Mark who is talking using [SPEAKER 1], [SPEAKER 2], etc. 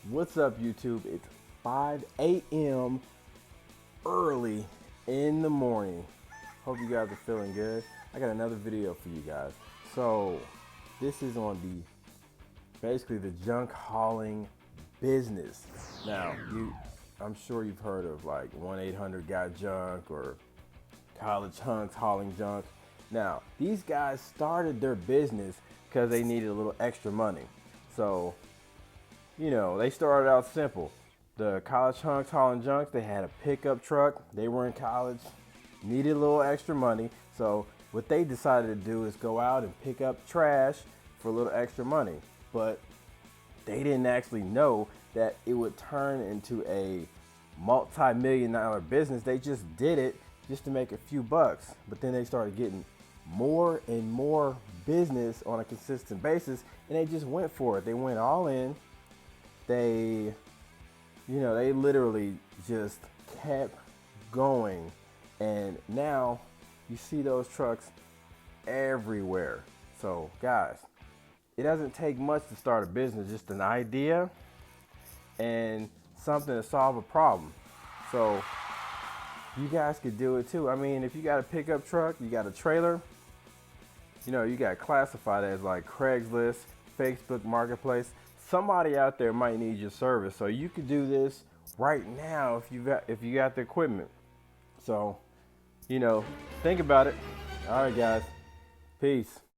[SPEAKER 1] What's up, YouTube? It's 5 a.m. early in the morning. Hope you guys are feeling good. I got another video for you guys. So this is on basically the junk hauling business. Now, I'm sure you've heard of like 1-800-GOT-JUNK or college hunks hauling junk. Now, these guys started their business because they needed a little extra money. So they started out simple. The college hunks hauling junk, they had a pickup truck. They were in college, needed a little extra money. So what they decided to do is go out and pick up trash for a little extra money. But they didn't actually know that it would turn into a multi-million-dollar business. They just did it just to make a few bucks. But then they started getting more and more business on a consistent basis, and they just went for it. They went all in. They literally just kept going, and now you see those trucks everywhere. So guys, it doesn't take much to start a business, just an idea and something to solve a problem. So you guys could do it too. I mean, if you got a pickup truck, you got a trailer, you got classified as like Craigslist, Facebook Marketplace. Somebody out there might need your service, so you could do this right now if you got the equipment. So, think about it. All right, guys. Peace.